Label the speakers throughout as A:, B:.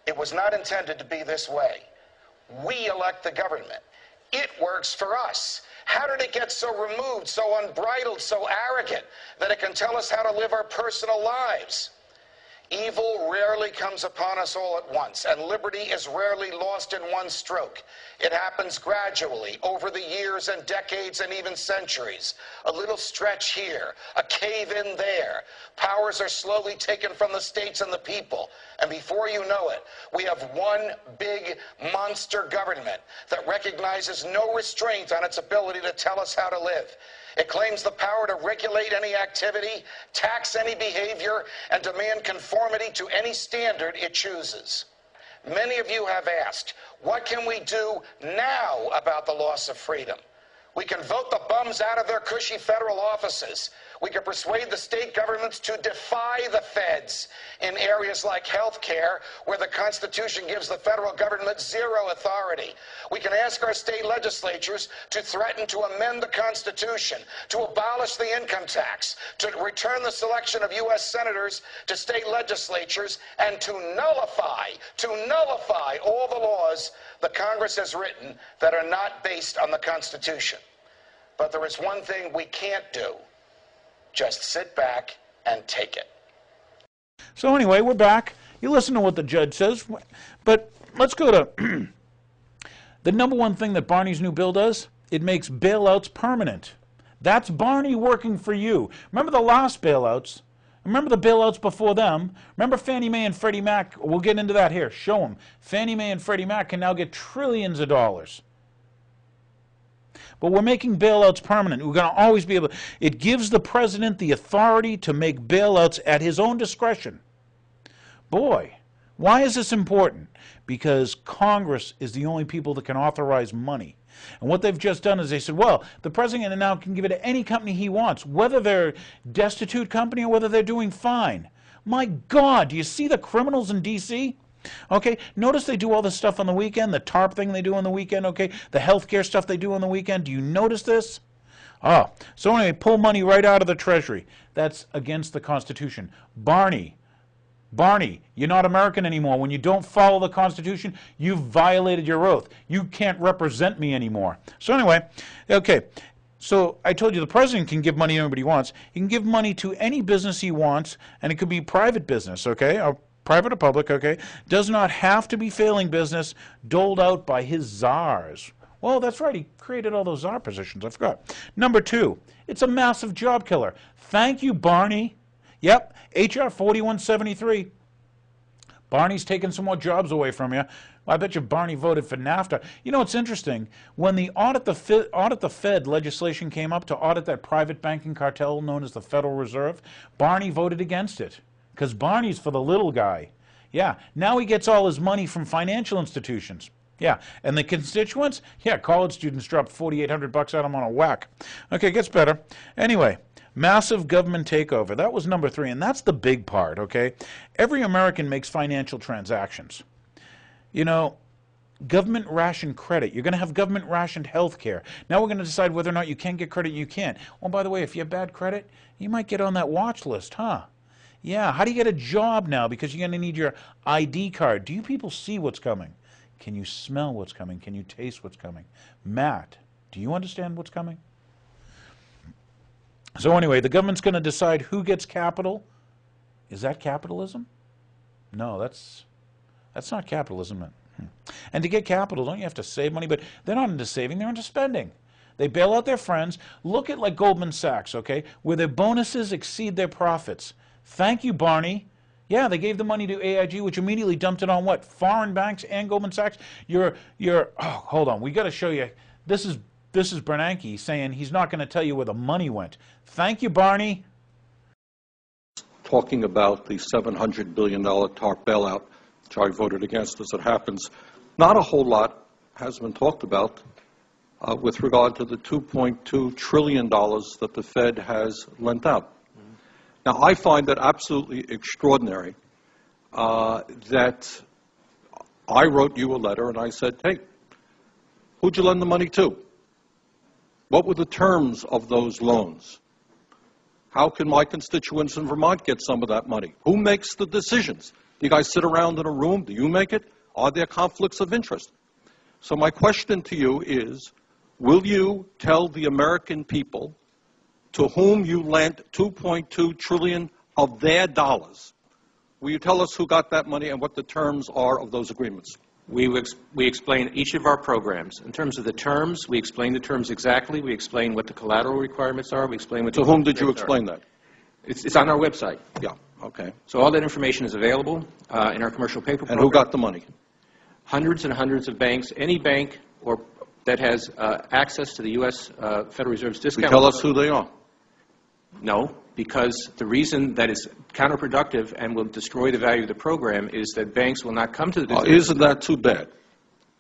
A: It was not intended to be this way. We elect the government. It works for us. How did it get so removed, so unbridled, so arrogant that it can tell us how to live our personal lives? Evil rarely comes upon us all at once, and liberty is rarely lost in one stroke. It happens gradually, over the years and decades and even centuries. A little stretch here, a cave-in there. Powers are slowly taken from the states and the people, and before you know it, we have one big monster government that recognizes no restraint on its ability to tell us how to live. It claims the power to regulate any activity, tax any behavior, and demand conformity to any standard it chooses. Many of you have asked, what can we do now about the loss of freedom? We can vote the bums out of their cushy federal offices. We can persuade the state governments to defy the feds in areas like health care, where the Constitution gives the federal government zero authority. We can ask our state legislatures to threaten to amend the Constitution, to abolish the income tax, to return the selection of U.S. senators to state legislatures, and to nullify all the laws the Congress has written that are not based on the Constitution. But there is one thing we can't do. Just sit back and take it.
B: So anyway, we're back. You listen to what the judge says, but let's go to the number one thing that Barney's new bill does. It makes bailouts permanent. That's Barney working for you. Remember the last bailouts? Remember the bailouts before them? Remember Fannie Mae and Freddie Mac? We'll get into that here. Show them. Fannie Mae and Freddie Mac can now get trillions of dollars. But we're making bailouts permanent. We're going to always be able to. It gives the president the authority to make bailouts at his own discretion. Boy, why is this important? Because Congress is the only people that can authorize money. And what they've just done is they said, well, the president now can give it to any company he wants, whether they're a destitute company or whether they're doing fine. My God, do you see the criminals in D.C.? Okay, notice they do all this stuff on the weekend, the TARP thing they do on the weekend, okay, the healthcare stuff they do on the weekend. Do you notice this? Oh, so anyway, pull money right out of the Treasury. That's against the Constitution. Barney, you're not American anymore. When you don't follow the Constitution, you've violated your oath. You can't represent me anymore. So anyway, okay, so I told you the president can give money to anybody he wants. He can give money to any business he wants, and it could be private business, okay, or private or public, okay, does not have to be failing business doled out by his czars. Well, that's right, he created all those czar positions, I forgot. Number two, it's a massive job killer. Thank you, Barney. Yep, H.R. 4173. Barney's taking some more jobs away from you. Well, I bet you Barney voted for NAFTA. You know, it's interesting. When the audit the Fed legislation came up to audit that private banking cartel known as the Federal Reserve, Barney voted against it. Because Barney's for the little guy. Yeah, now he gets all his money from financial institutions. Yeah, and the constituents? Yeah, college students dropped $4,800 out of them on a whack. Okay, it gets better. Anyway, massive government takeover. That was number three, and that's the big part, okay? Every American makes financial transactions. You know, government ration credit. You're going to have government rationed health care. Now we're going to decide whether or not you can get credit and you can't. Oh, by the way, if you have bad credit, you might get on that watch list, huh? Yeah, how do you get a job now? Because you're going to need your ID card. Do you people see what's coming? Can you smell what's coming? Can you taste what's coming? Matt, do you understand what's coming? So anyway, the government's going to decide who gets capital. Is that capitalism? No, that's not capitalism. And to get capital, don't you have to save money? But they're not into saving, they're into spending. They bail out their friends. Look at like Goldman Sachs, okay, where their bonuses exceed their profits. Thank you, Barney. Yeah, they gave the money to AIG, which immediately dumped it on what? Foreign banks and Goldman Sachs? Oh, hold on. We got to show you. This is Bernanke saying he's not going to tell you where the money went. Thank you, Barney.
C: Talking about the $700 billion TARP bailout, which I voted against as it happens, not a whole lot has been talked about with regard to the $2.2 trillion that the Fed has lent out. Now, I find that absolutely extraordinary that I wrote you a letter and I said, hey, who'd you lend the money to? What were the terms of those loans? How can my constituents in Vermont get some of that money? Who makes the decisions? Do you guys sit around in a room? Do you make it? Are there conflicts of interest? So my question to you is, will you tell the American people to whom you lent $2.2 trillion of their dollars, will you tell us who got that money and what the terms are of those agreements?
D: We explain each of our programs. In terms of the terms, we explain the terms exactly. We explain what the collateral requirements are. We explain what
C: to whom did you explain that?
D: It's on our website.
C: Yeah, okay.
D: So all that information is available in our commercial paper program.
C: And who got the money?
D: Hundreds and hundreds of banks. Any bank that has access to the U.S. Federal Reserve's discount.
C: Can you tell us who they are?
D: No, because the reason that is counterproductive and will destroy the value of the program is that banks will not come to the business.
C: Isn't that too bad?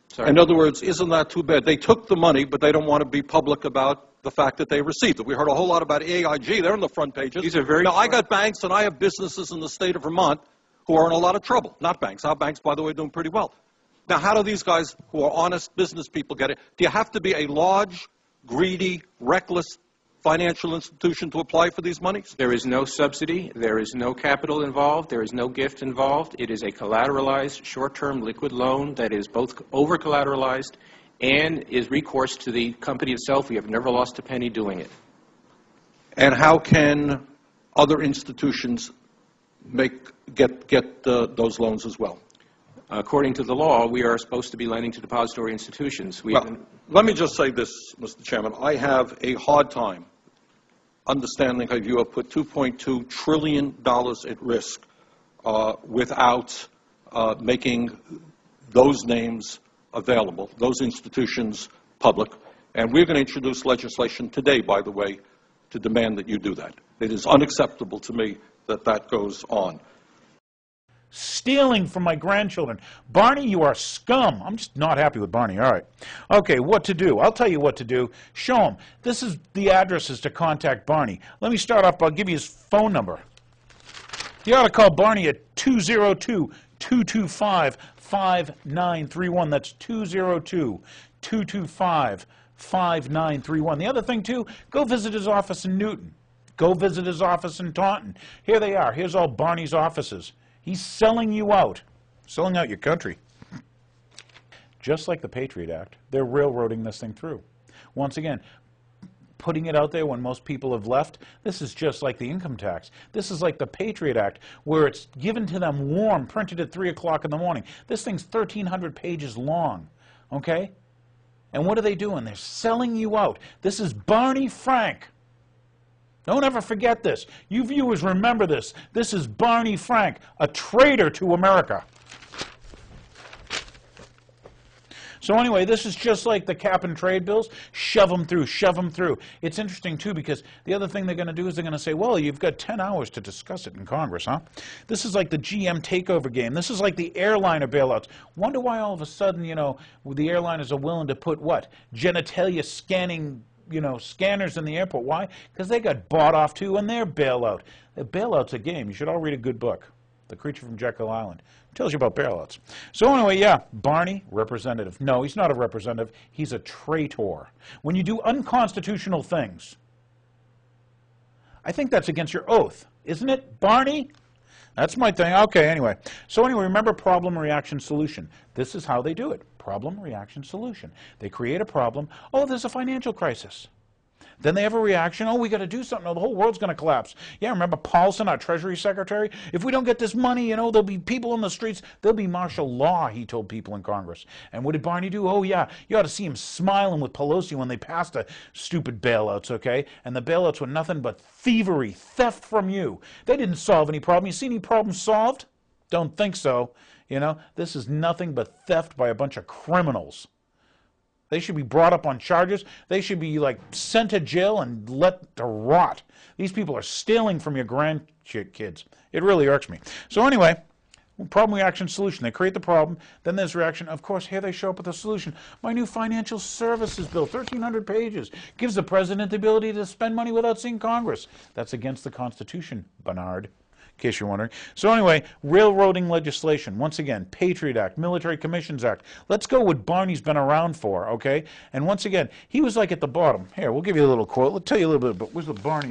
D: Sorry?
C: In other words, isn't that too bad? They took the money, but they don't want to be public about the fact that they received it. We heard a whole lot about AIG. They're in the front pages.
D: These are very
C: now, I got banks and I have businesses in the state of Vermont who are in a lot of trouble. Not banks. Our banks, by the way, are doing pretty well. Now, how do these guys who are honest business people get it? Do you have to be a large, greedy, reckless financial institution to apply for these monies?
D: There is no subsidy. There is no capital involved. There is no gift involved. It is a collateralized, short-term liquid loan that is both over-collateralized and is recourse to the company itself. We have never lost a penny doing it.
C: And how can other institutions get those loans as well?
D: According to the law, we are supposed to be lending to depository institutions.
C: Let me just say this, Mr. Chairman. I have a hard time understanding how you have put $2.2 trillion at risk without making those names available, those institutions public. And we're going to introduce legislation today, by the way, to demand that you do that. It is unacceptable to me that that goes on.
B: Stealing from my grandchildren. Barney, you are scum. I'm just not happy with Barney. All right. Okay, what to do? I'll tell you what to do. Show him. This is the addresses to contact Barney. Let me start off. I'll give you his phone number. You ought to call Barney at 202-225-5931. That's 202-225-5931. The other thing, too, go visit his office in Newton. Go visit his office in Taunton. Here they are. Here's all Barney's offices. He's selling you out. Selling out your country. Just like the Patriot Act, they're railroading this thing through. Once again, putting it out there when most people have left, this is just like the income tax. This is like the Patriot Act, where it's given to them warm, printed at 3 o'clock in the morning. This thing's 1,300 pages long, okay? And what are they doing? They're selling you out. This is Barney Frank. Don't ever forget this. You viewers remember this. This is Barney Frank, a traitor to America. So anyway, this is just like the cap and trade bills. Shove them through, shove them through. It's interesting, too, because the other thing they're going to do is they're going to say, well, you've got 10 hours to discuss it in Congress, huh? This is like the GM takeover game. This is like the airliner bailouts. Wonder why all of a sudden, you know, the airliners are willing to put, what, genitalia scanning, you know, scanners in the airport. Why? Because they got bought off, too, in their bailout. The bailout's a game. You should all read a good book. The Creature from Jekyll Island. Tells you about bailouts. So anyway, yeah, Barney, representative. No, he's not a representative. He's a traitor. When you do unconstitutional things, I think that's against your oath. Isn't it, Barney? That's my thing. Okay, anyway. So anyway, remember problem, reaction, solution. This is how they do it. Problem, reaction, solution. They create a problem. Oh, there's a financial crisis. Then they have a reaction. Oh, we got to do something. Oh, the whole world's going to collapse. Yeah, remember Paulson, our Treasury Secretary? If we don't get this money, you know, there'll be people in the streets. There'll be martial law, he told people in Congress. And what did Barney do? Oh, yeah, you ought to see him smiling with Pelosi when they passed the stupid bailouts, okay? And the bailouts were nothing but thievery, theft from you. They didn't solve any problem. You see any problem solved? Don't think so. You know, this is nothing but theft by a bunch of criminals. They should be brought up on charges. They should be, like, sent to jail and let to rot. These people are stealing from your grandkids. It really irks me. So anyway, problem, reaction, solution. They create the problem. Then there's reaction. Of course, here they show up with a solution. My new financial services bill, 1,300 pages, gives the president the ability to spend money without seeing Congress. That's against the Constitution, Bernard. In case you're wondering. So anyway, railroading legislation. Once again, Patriot Act, Military Commissions Act. Let's go what Barney's been around for, okay? And once again, he was like at the bottom. Here, we'll give you a little quote. Let's tell you a little bit about where's the Barney.